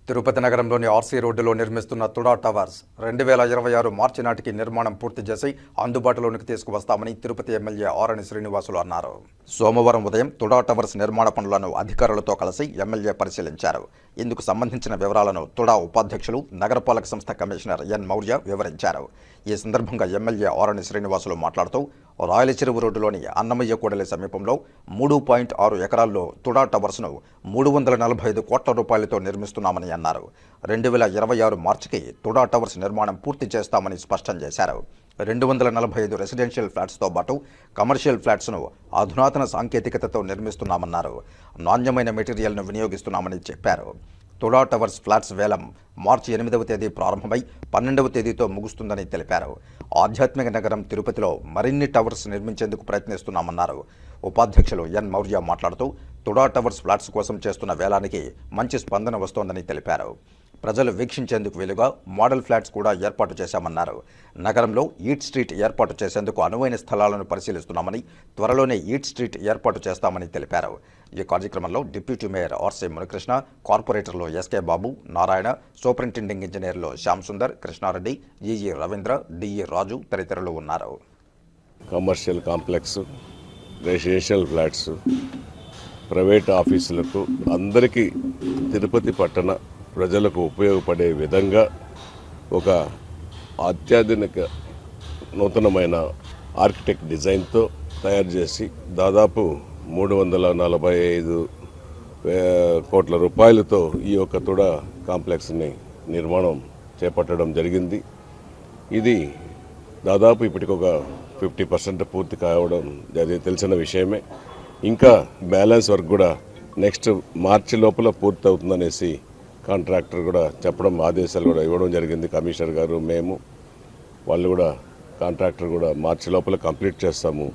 తిరుపతి నగరంలోని ఆర్సీ రోడ్డులో నిర్మిస్తున్న తుడా టవర్స్ 2026 మార్చి నాటికి నిర్మాణం పూర్తి చేసి అందుబాటులోనికి తీసుకువస్తామని తిరుపతి ఎమ్మెల్యే ఆరణి శ్రీనివాసులు అన్నారు. సోమవారం ఉదయం తుడా టవర్స్ నిర్మాణ పనులను అధికారులతో కలిసి ఎమ్మెల్యే పరిశీలించారు. ఇందుకు సంబంధించిన వివరాలను తుడా ఉపాధ్యక్షులు నగరపాలక సంస్థ కమిషనర్ ఎన్ మౌర్య వివరించారు. ఈ సందర్భంగా ఎమ్మెల్యే ఆరణి శ్రీనివాసులు మాట్లాడుతూ రాయల చెరువు రోడ్డులోని అన్నమయ్య కూడలి సమీపంలో 3.6 ఎకరాల్లో తుడా టవర్స్ను 345 కోట్ల రూపాయలతో నిర్మిస్తున్నామని అన్నారు. 2026 మార్చికి తుడా టవర్స్ నిర్మాణం పూర్తి చేస్తామని స్పష్టం చేశారు. 245 రెసిడెన్షియల్ ఫ్లాట్స్తో పాటు కమర్షియల్ ఫ్లాట్స్ను అధునాతన సాంకేతికతతో నిర్మిస్తున్నామన్నారు. నాణ్యమైన మెటీరియల్ను వినియోగిస్తున్నామని చెప్పారు. తుడా టవర్స్ ఫ్లాట్స్ వేలం మార్చి 8వ తేదీ ప్రారంభమై 12వ తేదీతో ముగుస్తుందని తెలిపారు. ఆధ్యాత్మిక నగరం తిరుపతిలో మరిన్ని టవర్స్ నిర్మించేందుకు ప్రయత్నిస్తున్నామన్నారు. ఉపాధ్యక్షులు ఎన్ మౌర్య మాట్లాడుతూ తుడా టవర్స్ ఫ్లాట్స్ కోసం చేస్తున్న వేలానికి మంచి స్పందన వస్తోందని తెలిపారు. ప్రజలు వీక్షించేందుకు వీలుగా మోడల్ ఫ్లాట్స్ కూడా ఏర్పాటు చేశామన్నారు. నగరంలో ఈట్ స్ట్రీట్ ఏర్పాటు చేసేందుకు అనువైన స్థలాలను పరిశీలిస్తున్నామని, త్వరలోనే ఈట్ స్ట్రీట్ ఏర్పాటు చేస్తామని తెలిపారు. ఈ కార్యక్రమంలో డిప్యూటీ మేయర్ ఆర్సీ మునికృష్ణ, కార్పొరేటర్లు ఎస్కే బాబు, నారాయణ, సూపరింటెండింగ్ ఇంజనీర్లు శ్యామ్ సుందర్, కృష్ణారెడ్డి, ఈఈ రవీంద్ర, డిఈ రాజు తదితరులు ఉన్నారు. Commercial complex, residential flats, private ఆఫీసులకు అందరికీ తిరుపతి పట్టణ ప్రజలకు ఉపయోగపడే విధంగా ఒక అత్యాధునిక నూతనమైన ఆర్కిటెక్ట్ డిజైన్తో తయారు చేసి దాదాపు 345 కోట్ల రూపాయలతో ఈ యొక్క తుడా కాంప్లెక్స్ని నిర్మాణం చేపట్టడం జరిగింది. ఇది దాదాపు ఇప్పటికొక 50% పూర్తి కావడం తెలిసిన విషయమే. ఇంకా బ్యాలెన్స్ వర్క్ కూడా నెక్స్ట్ మార్చి లోపల పూర్తి అవుతుందనేసి కాంట్రాక్టర్ కూడా చెప్పడం, ఆదేశాలు కూడా ఇవ్వడం జరిగింది. కమిషనర్ గారు, మేము, వాళ్ళు కూడా కాంట్రాక్టర్ కూడా మార్చి లోపల కంప్లీట్ చేస్తాము